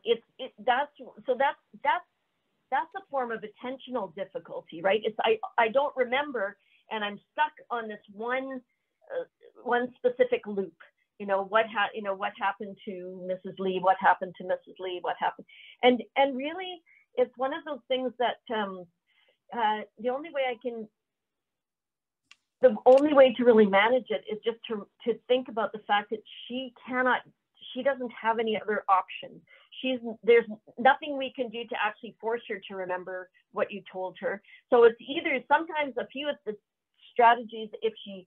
that's a form of attentional difficulty, right? It's I don't remember, and I'm stuck on this one specific loop. What happened to Mrs. Lee? What happened to Mrs. Lee? What happened? And really, it's one of those things that the only way to really manage it is just to think about the fact that she doesn't have any other option. There's nothing we can do to actually force her to remember what you told her. So it's either sometimes a few of the strategies, if she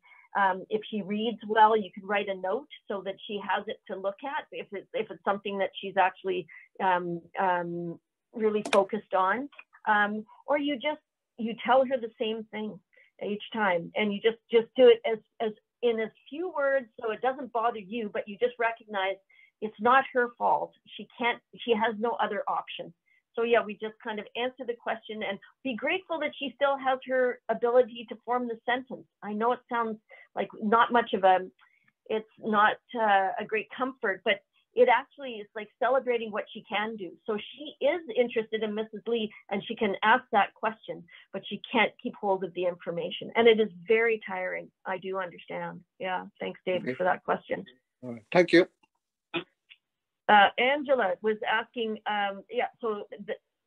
reads well, you can write a note so that she has it to look at if it's something that she's actually really focused on, or you tell her the same thing each time, and you just do it as in as few words so it doesn't bother you, but you just recognize it's not her fault. She has no other option. So yeah, we just kind of answer the question and be grateful that she still has her ability to form the sentence. I know it sounds like it's not a great comfort, but it actually is like celebrating what she can do. So she is interested in Mrs. Lee and she can ask that question, but she can't keep hold of the information. And it is very tiring. I do understand. Yeah, thanks, David, for that question. All right, thank you. Angela was asking,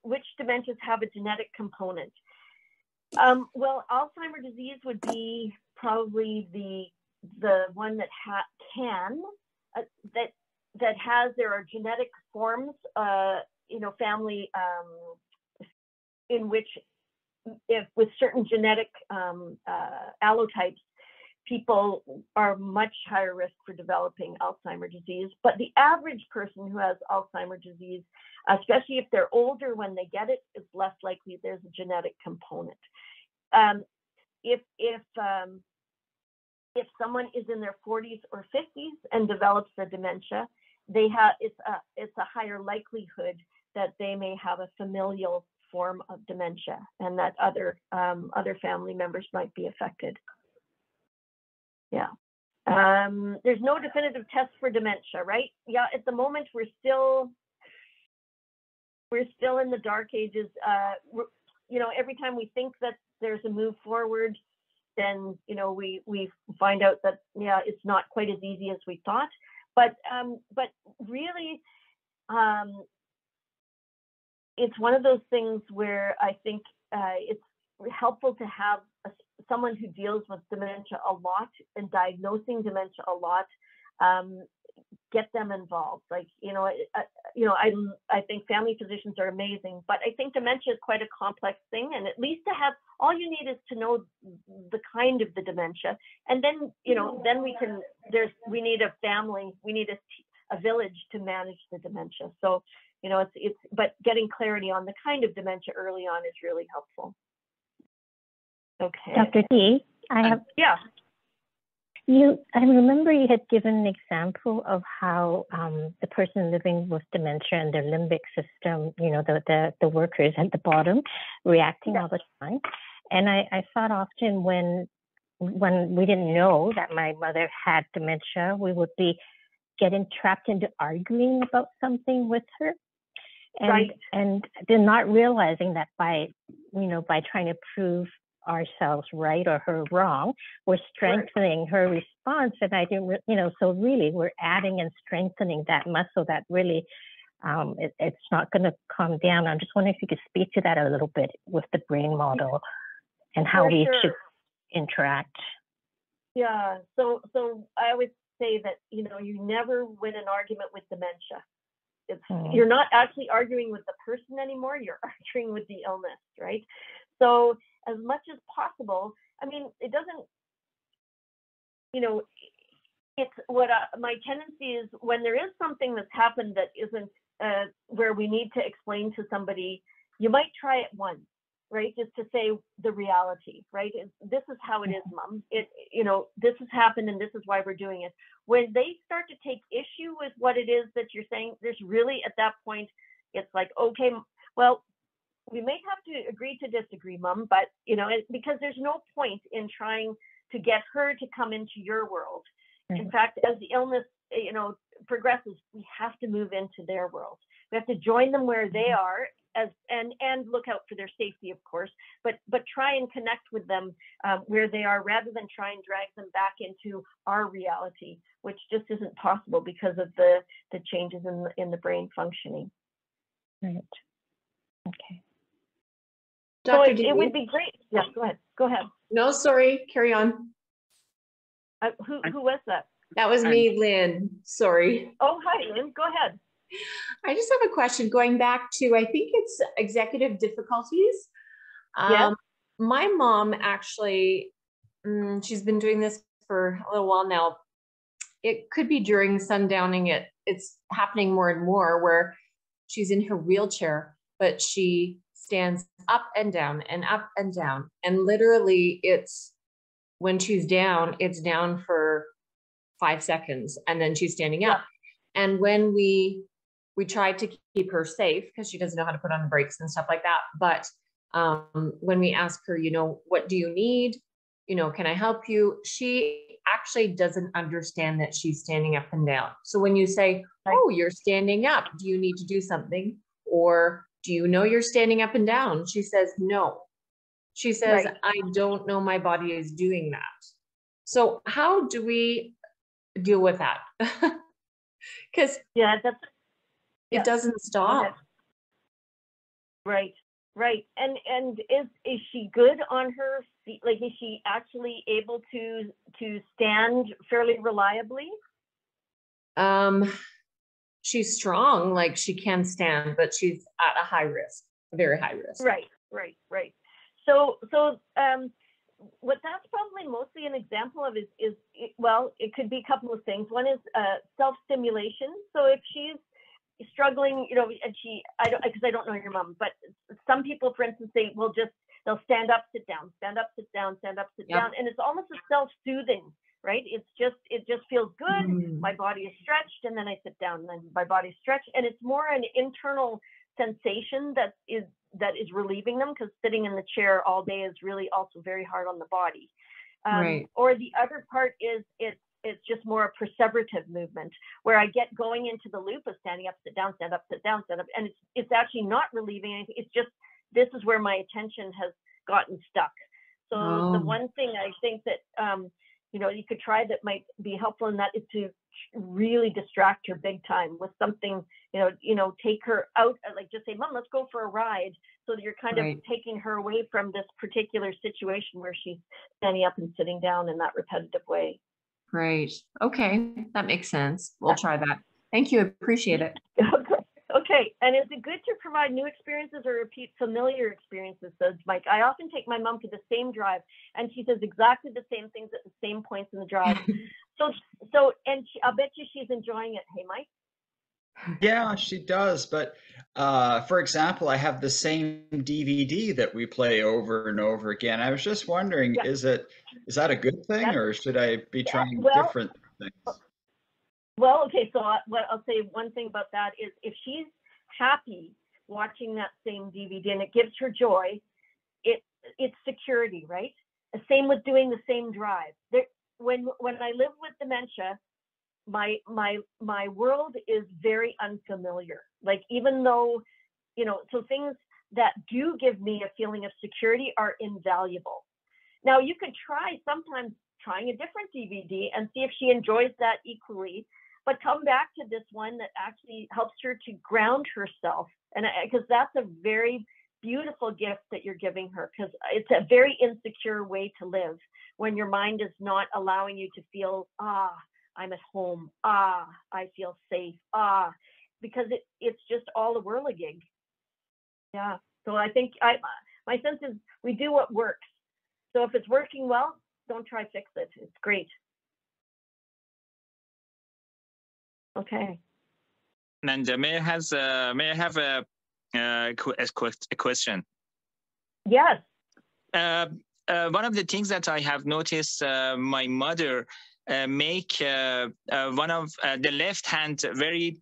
which dementias have a genetic component? Well, Alzheimer's disease would be probably the one that there are genetic forms, family in which, if with certain genetic allotypes, people are much higher risk for developing Alzheimer's disease. But the average person who has Alzheimer's disease, especially if they're older when they get it, is less likely there's a genetic component. If someone is in their 40s or 50s and develops a dementia, it's a higher likelihood that they may have a familial form of dementia, and that other family members might be affected. Yeah. There's no definitive test for dementia, right? Yeah, at the moment we're still in the dark ages. Every time we think that there's a move forward, then, you know, we find out that, yeah, it's not quite as easy as we thought. But really, it's one of those things where I think it's helpful to have someone who deals with dementia a lot and diagnosing dementia a lot, get them involved. Like, I think family physicians are amazing, but I think dementia is quite a complex thing. And at least to have, all you need is to know the kind of the dementia. And then, then we need a family, we need a village to manage the dementia. So, but getting clarity on the kind of dementia early on is really helpful. Okay. Dr. D, I have. Yeah. I remember you had given an example of how the person living with dementia and their limbic system, the workers at the bottom reacting all the time. And I thought often when we didn't know that my mother had dementia, we would be getting trapped into arguing about something with her. And then not realizing that by trying to prove ourselves right or her wrong, we're strengthening her response. And I didn't, so really we're adding and strengthening that muscle that really, it's not going to calm down. I'm just wondering if you could speak to that a little bit with the brain model and how we should interact. Yeah, so I always say that, you never win an argument with dementia. You're not actually arguing with the person anymore, you're arguing with the illness, right? So as much as possible, I mean, it doesn't, it's what my tendency is when there is something that's happened that isn't where we need to explain to somebody, you might try it once, right? Just to say the reality, right? This is how it is, Mom. This has happened and this is why we're doing it. When they start to take issue with what it is that you're saying, there's really at that point, it's like, okay, well, we may have to agree to disagree, Mom, but, because there's no point in trying to get her to come into your world. In fact, as the illness, progresses, we have to move into their world. We have to join them where they are and look out for their safety, of course, but try and connect with them where they are rather than try and drag them back into our reality, which just isn't possible because of the changes in the brain functioning. Right. Okay. So it would be great. Yeah, go ahead. No, sorry, carry on. Who was that? That was me, Lynn. Sorry. Oh, hi, Lynn. Go ahead. I just have a question going back to, I think it's executive difficulties. Yeah. My mom actually, she's been doing this for a little while now. It could be during sundowning. It's happening more and more where she's in her wheelchair, but she stands up and down and up and down. And literally it's, when she's down, it's down for 5 seconds and then she's standing up. And when we tried to keep her safe because she doesn't know how to put on the brakes and stuff like that. But when we ask her, what do you need? Can I help you? She actually doesn't understand that she's standing up and down. So when you say, oh, you're standing up, do you need to do something? Or do you know you're standing up and down? She says, no. She says, I don't know my body is doing that. So how do we deal with that? Because it doesn't stop. Right. And is she good on her feet? Like, is she actually able to stand fairly reliably? She's strong, like she can stand, but she's at a high risk, a very high risk. Right. So what that's probably mostly an example of is well, it could be a couple of things. One is self-stimulation. So if she's struggling, and because I don't know your mom, but some people, for instance, they'll stand up, sit down, stand up, sit down, stand up, sit down, and it's almost a self-soothing, right? It just feels good. My body is stretched, and then I sit down, and then my body's stretched, and it's more an internal sensation that is relieving them, because sitting in the chair all day is really also very hard on the body. Or the other part is it's just more a perseverative movement where I get going into the loop of standing up, sit down, stand up, sit down, stand up, and it's actually not relieving anything. It's just, this is where my attention has gotten stuck. So the one thing I think that, you know, you could try that might be helpful in that is to really distract her big time with something, you know, take her out, like just say, Mom, let's go for a ride. So that you're kind of taking her away from this particular situation where she's standing up and sitting down in that repetitive way. Great. Okay. That makes sense. We'll try that. Thank you. Appreciate it. Okay. And is it good to provide new experiences or repeat familiar experiences, says Mike. I often take my mom to the same drive and she says exactly the same things at the same points in the drive. And I'll bet you she's enjoying it. Hey, Mike? Yeah, she does. But for example, I have the same DVD that we play over and over again. I was just wondering, is that a good thing, or should I be trying different things? Well, okay, so what I'll say one thing about that is if she's happy watching that same DVD and it gives her joy, it's security, right? The same with doing the same drive. When I live with dementia, my world is very unfamiliar. Like, even though, you know, so things that do give me a feeling of security are invaluable. Now, you could try sometimes trying a different DVD and see if she enjoys that equally, but come back to this one that actually helps her to ground herself. And because that's a very beautiful gift that you're giving her, because it's a very insecure way to live when your mind is not allowing you to feel, I'm at home, I feel safe, because it's just all a whirligig. Yeah, so I think my sense is we do what works. So if it's working well, don't try fix it. It's great. Okay. And may I have a question? Yes. One of the things that I have noticed, my mother make one of the left hand very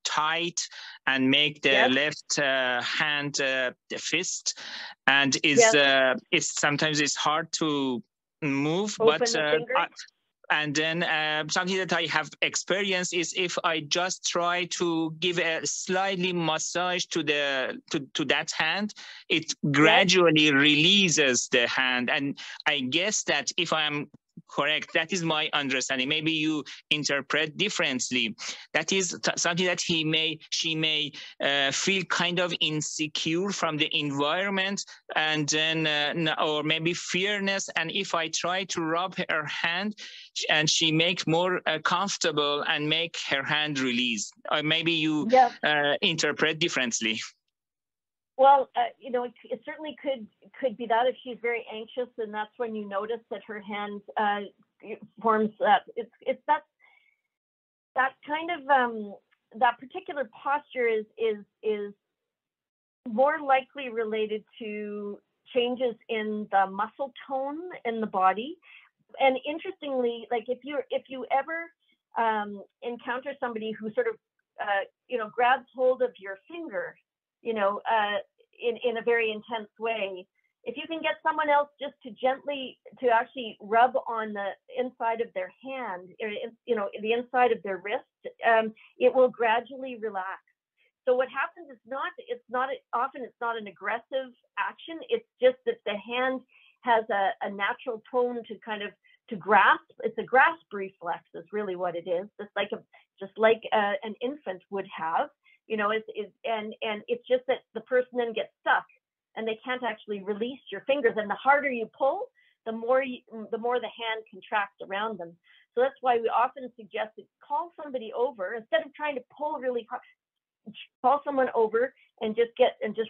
tight and make the left hand fist, and it's sometimes it's hard to move. And then something that I have experienced is if I just try to give a slightly massage to that hand, it gradually releases the hand. And I guess that if I'm correct, that is my understanding. Maybe you interpret differently. That is something that she may feel kind of insecure from the environment, and then or maybe fearness. And if I try to rub her hand, and she make more comfortable and make her hand release, or maybe you interpret differently. Well, you know, it certainly could be that if she's very anxious, and that's when you notice that her hand forms that. It's that kind of that particular posture is more likely related to changes in the muscle tone in the body. And interestingly, like if you ever encounter somebody who sort of you know, grabs hold of your finger, you know, in a very intense way, if you can get someone else just to gently to actually rub on the inside of their hand, or, you know, the inside of their wrist, it will gradually relax. So what happens is often it's not an aggressive action. It's just that the hand has a natural tone to kind of to grasp. It's a grasp reflex is really what it is, just like an infant would have. You know, and it's just that the person then gets stuck and they can't actually release your fingers. And the harder you pull, the more the hand contracts around them. So that's why we often suggest to call somebody over instead of trying to pull really hard. Call someone over and just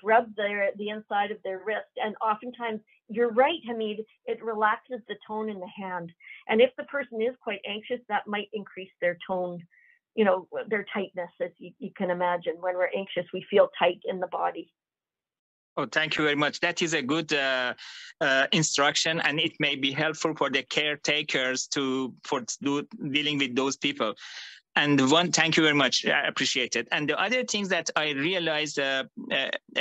rub the inside of their wrist. And oftentimes, you're right, Hamid, it relaxes the tone in the hand. And if the person is quite anxious, that might increase their tone, you know, their tightness. As you can imagine, when we're anxious, we feel tight in the body. Oh, thank you very much. That is a good instruction, and it may be helpful for the caretakers for dealing with those people. And thank you very much. I appreciate it. And the other things that I realized a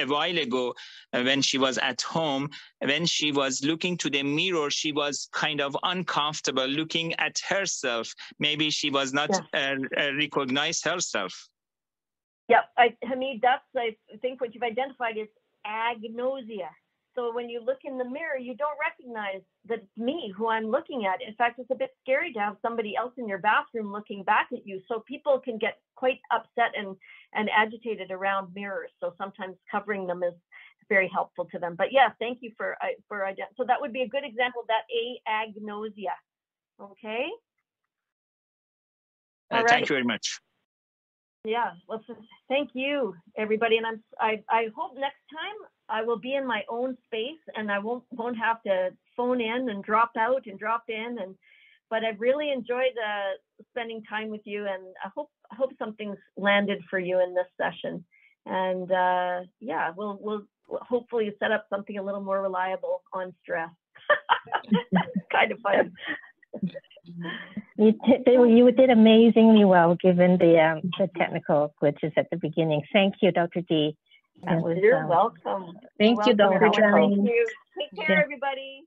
while ago when she was at home, when she was looking to the mirror, she was kind of uncomfortable looking at herself. Maybe she was not recognize herself. Yeah, Hamid, I think what you've identified is agnosia. So when you look in the mirror, you don't recognize that it's me who I'm looking at. In fact, it's a bit scary to have somebody else in your bathroom looking back at you. So people can get quite upset and agitated around mirrors. So sometimes covering them is very helpful to them. But yeah, thank you for so that would be a good example of that agnosia. Okay. All right. Thank you very much. Yeah, well, thank you, everybody. And I hope next time I will be in my own space and I won't have to phone in and drop out and drop in. But I've really enjoyed spending time with you, and I hope something's landed for you in this session. And yeah, we'll hopefully set up something a little more reliable on stress. Kind of fun. You did amazingly well, given the technical glitches at the beginning. Thank you, Dr. D. You're welcome. Thank you, Dr. Thank you. Take care, everybody.